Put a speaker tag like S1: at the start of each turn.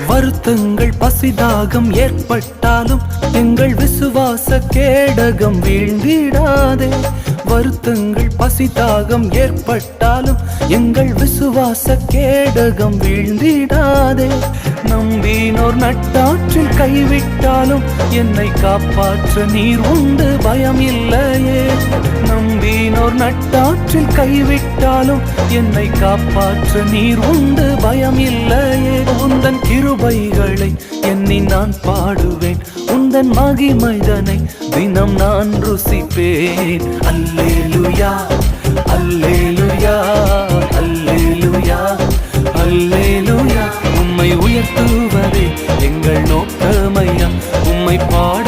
S1: வருத்தங்கள் பசிதாகம் ஏற்பட்டாலும் எங்கள் விசுவாச கேடகம் வீழ்ந்திடாதே. வருத்தங்கள் பசிதாகம் ஏற்பட்டாலும் எங்கள் விசுவாச கேடகம் வீழ்ந்திடாதே. நம்பினோர் நட்டாற்றில் கைவிட்டாலும் என்னை காப்பாற்ற நீர் உண்டு பயம் இல்லையே. நம்பினோர் நட்டாற்றில் கைவிட்டாலும் என்னை காப்பாற்ற நீர் உண்டு பயம் இல்லையே. உந்தன் கிருபைகளை எண்ணி நான் பாடுவேன், உந்தன் மகிமைதனை தினம் நான் ருசிப்பேன். அல்லேலூயா அல்லேலூயா அல்லேலூயா அல்லேலூயா. உம்மை உயர்த்துவதே எங்கள் நோக்கமையா, உம்மை பாட